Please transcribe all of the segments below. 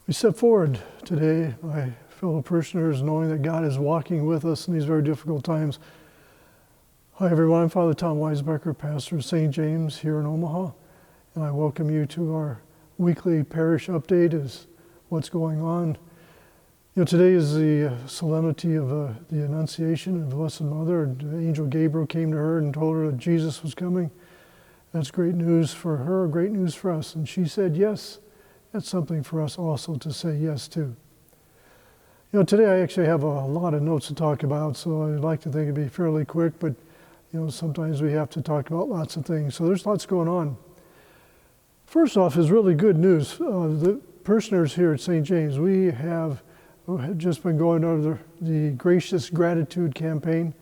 We step forward today, my fellow parishioners, knowing that God is walking with us in these very difficult times. Hi everyone, I'm Father Tom Weisbecker, pastor of St. James here in Omaha, and I welcome you to our weekly parish update as what's going on. Today is the solemnity of the Annunciation of the Blessed Mother. And Angel Gabriel came to her and told her that Jesus was coming. That's great news for her, great news for us. And she said yes. That's something for us also to say yes to. Today I actually have a lot of notes to talk about, so I'd like to think it'd be fairly quick, but sometimes we have to talk about lots of things. So there's lots going on. First off is really good news. The parishioners here at St. James, we have just been going over the Gracious Gratitude campaign.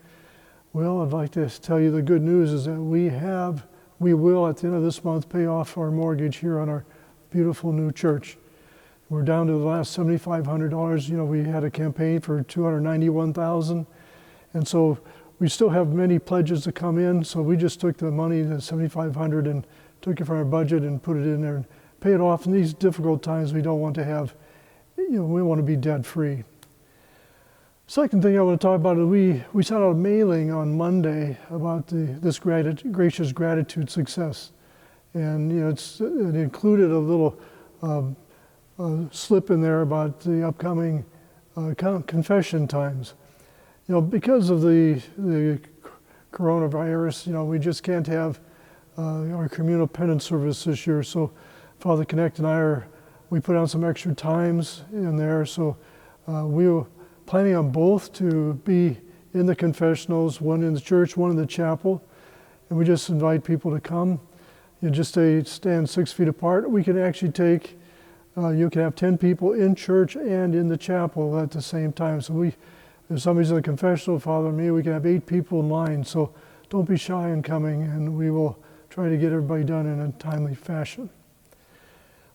Well, I'd like to tell you the good news is that we will at the end of this month pay off our mortgage here on our beautiful new church. We're down to the last $7,500. We had a campaign for $291,000, and so we still have many pledges to come in. So we just took the money, the $7,500, and took it from our budget and put it in there and pay it off. In these difficult times, we don't want to have, we want to be debt free. Second thing I want to talk about is we sent out a mailing on Monday about this Gracious Gratitude success. And it included a little slip in there about the upcoming confession times. Because of the coronavirus, we just can't have our communal penance service this year. So Father Connect and we put out some extra times in there. So we were planning on both to be in the confessionals, one in the church, one in the chapel. And we just invite people to come. Just stand 6 feet apart. We can actually you can have 10 people in church and in the chapel at the same time. So if somebody's in the confessional, Father and me, we can have 8 people in line. So don't be shy in coming, and we will try to get everybody done in a timely fashion.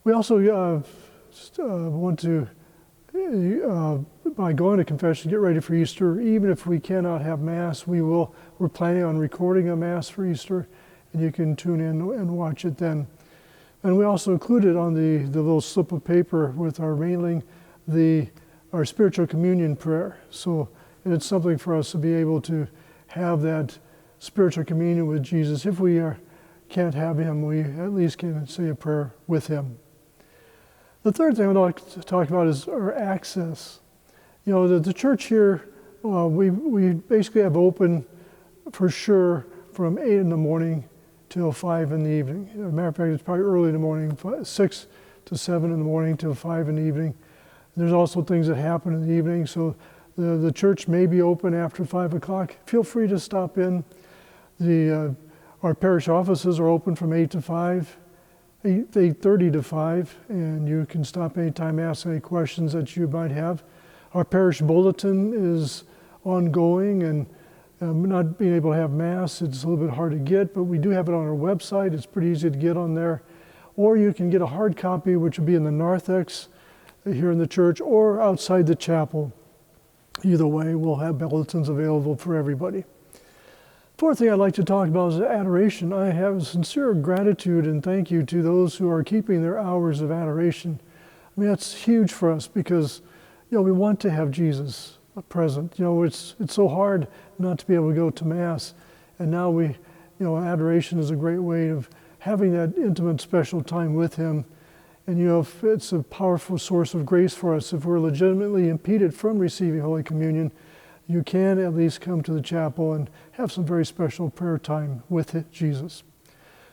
We also want to, by going to confession, get ready for Easter. Even if we cannot have Mass, we're planning on recording a Mass for Easter, and you can tune in and watch it then. And we also included on the little slip of paper with our mailing our spiritual communion prayer. So it's something for us to be able to have that spiritual communion with Jesus. If we can't have him, we at least can say a prayer with him. The third thing I'd like to talk about is our access. The church here, we basically have open for sure from 8 in the morning till 5 in the evening. As a matter of fact, it's probably early in the morning, 6 to 7 in the morning till 5 in the evening. There's also things that happen in the evening, so the church may be open after 5 o'clock. Feel free to stop in. Our parish offices are open from 8 to 5, 8:30 to 5, and you can stop anytime, ask any questions that you might have. Our parish bulletin is ongoing, and not being able to have Mass, it's a little bit hard to get, but we do have it on our website. It's pretty easy to get on there. Or you can get a hard copy, which will be in the narthex here in the church or outside the chapel. Either way, we'll have bulletins available for everybody. Fourth thing I'd like to talk about is adoration. I have sincere gratitude and thank you to those who are keeping their hours of adoration. That's huge for us because, we want to have Jesus present. It's so hard not to be able to go to Mass. And now adoration is a great way of having that intimate, special time with him. And it's a powerful source of grace for us. If we're legitimately impeded from receiving Holy Communion, you can at least come to the chapel and have some very special prayer time with Jesus.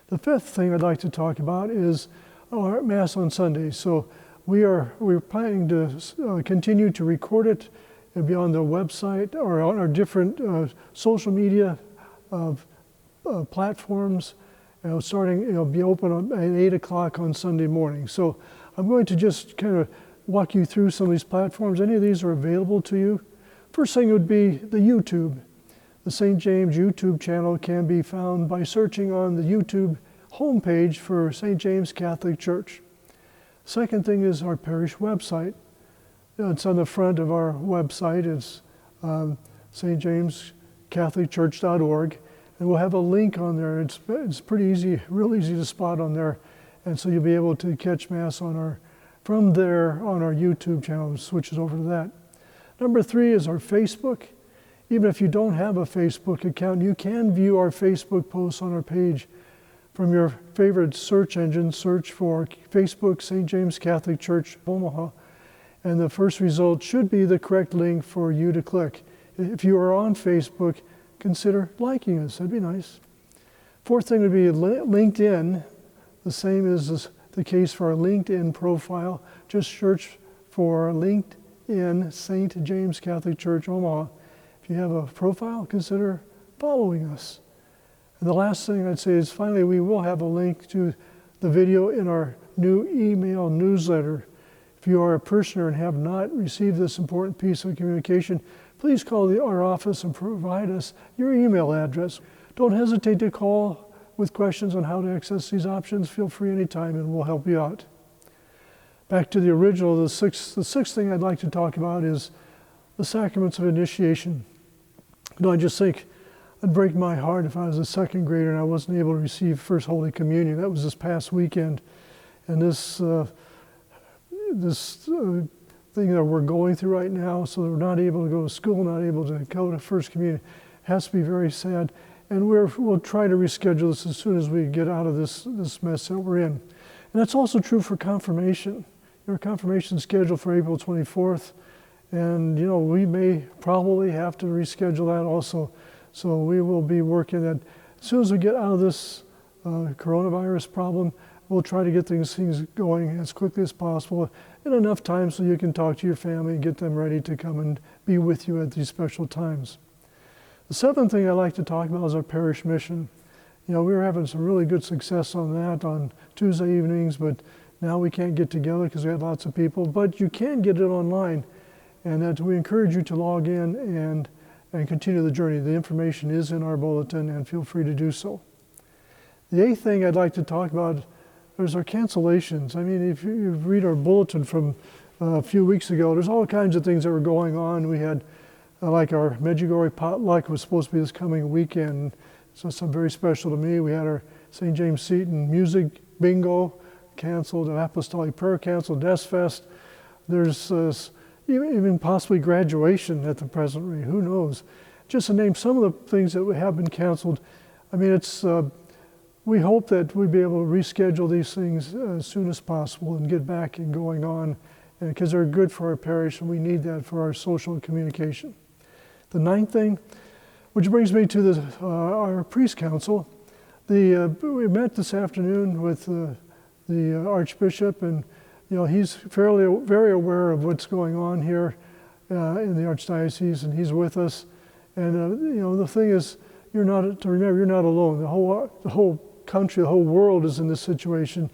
The fifth thing I'd like to talk about is our Mass on Sundays. So we're planning to continue to record it. It'll be on the website or on our different social media platforms. It'll be open at 8 o'clock on Sunday morning. So I'm going to just kind of walk you through some of these platforms. Any of these are available to you. First thing would be the YouTube. The St. James YouTube channel can be found by searching on the YouTube homepage for St. James Catholic Church. Second thing is our parish website. It's on the front of our website. It's stjamescatholicchurch.org. And we'll have a link on there. It's pretty easy, real easy to spot on there. And so you'll be able to catch Mass on our from there on our YouTube channel. It switches over to that. Number 3 is our Facebook. Even if you don't have a Facebook account, you can view our Facebook posts on our page from your favorite search engine. Search for Facebook St. James Catholic Church, Omaha, and the first result should be the correct link for you to click. If you are on Facebook, consider liking us. That'd be nice. 4th thing would be LinkedIn. The same is the case for our LinkedIn profile. Just search for LinkedIn St. James Catholic Church, Omaha. If you have a profile, consider following us. And the last thing I'd say is finally we will have a link to the video in our new email newsletter. If you are a parishioner and have not received this important piece of communication, please call our office and provide us your email address. Don't hesitate to call with questions on how to access these options. Feel free anytime and we'll help you out. Back to the original, the sixth thing I'd like to talk about is the sacraments of initiation. I just think it'd break my heart if I was a second grader and I wasn't able to receive First Holy Communion. That was this past weekend. And this thing that we're going through right now, so that we're not able to go to school, not able to go to First Communion, has to be very sad. And we'll try to reschedule this as soon as we get out of this mess that we're in. And that's also true for confirmation. Your confirmation is scheduled for April 24th. And, we may probably have to reschedule that also. So we will be working that. As soon as we get out of this coronavirus problem, we'll try to get things going as quickly as possible in enough time so you can talk to your family and get them ready to come and be with you at these special times. The 7th thing I'd like to talk about is our parish mission. We were having some really good success on that on Tuesday evenings, but now we can't get together because we had lots of people. But you can get it online, and that we encourage you to log in and continue the journey. The information is in our bulletin, and feel free to do so. The 8th thing I'd like to talk about is our cancellations. I mean, if you read our bulletin from a few weeks ago, there's all kinds of things that were going on. We had, like our Medjugorje potluck was supposed to be this coming weekend, so it's very special to me. We had our St. James Seton music bingo canceled, an apostolic prayer canceled, Death Fest. There's even possibly graduation at the present rate. Who knows? Just to name some of the things that have been canceled. I mean, we hope that we'll be able to reschedule these things as soon as possible and get back and going on, because they're good for our parish and we need that for our social communication. The 9th thing, which brings me to our priest council. We met this afternoon with the Archbishop, and he's very aware of what's going on here in the Archdiocese, and he's with us. And the thing is, you're not alone. The whole country, the whole world is in this situation.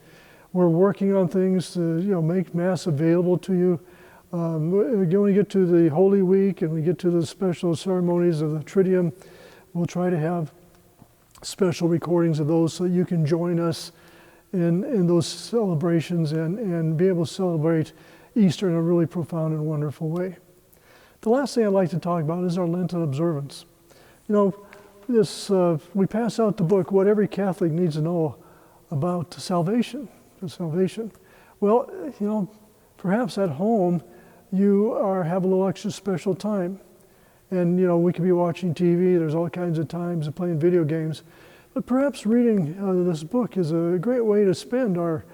We're working on things to make Mass available to you. When we get to the Holy Week and we get to the special ceremonies of the Triduum, we'll try to have special recordings of those so that you can join us in those celebrations and be able to celebrate Easter in a really profound and wonderful way. The last thing I'd like to talk about is our Lenten observance. We pass out the book, What Every Catholic Needs to Know About Salvation. Well, perhaps at home you have a little extra special time. And, we could be watching TV, there's all kinds of times, and playing video games. But perhaps reading this book is a great way to spend our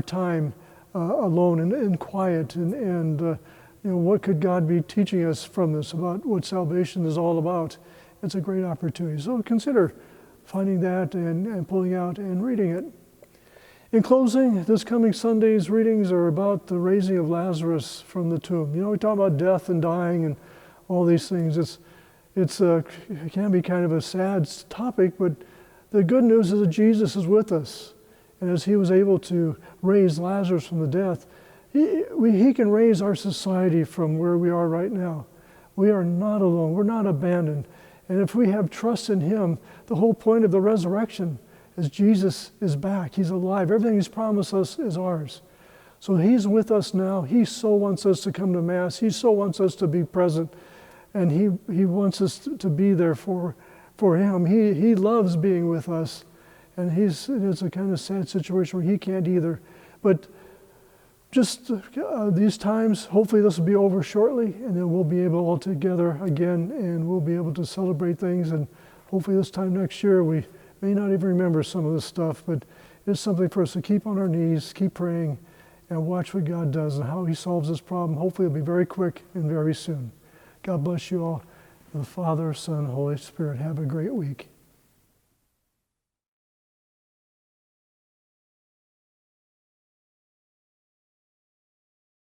time alone and in quiet. And what could God be teaching us from this about what salvation is all about? It's a great opportunity. So consider finding that and pulling out and reading it. In closing, this coming Sunday's readings are about the raising of Lazarus from the tomb. We talk about death and dying and all these things. It can be kind of a sad topic, but the good news is that Jesus is with us. And as he was able to raise Lazarus from the death, he can raise our society from where we are right now. We are not alone. We're not abandoned. And if we have trust in him, the whole point of the resurrection is Jesus is back. He's alive. Everything he's promised us is ours. So he's with us now. He so wants us to come to Mass. He so wants us to be present. And he wants us to be there for him. He loves being with us. And it's a kind of sad situation where he can't either. But just these times, hopefully this will be over shortly, and then we'll be able all together again, and we'll be able to celebrate things. And hopefully this time next year, we may not even remember some of this stuff, but it's something for us to keep on our knees, keep praying, and watch what God does and how he solves this problem. Hopefully it'll be very quick and very soon. God bless you all. The Father, Son, Holy Spirit. Have a great week.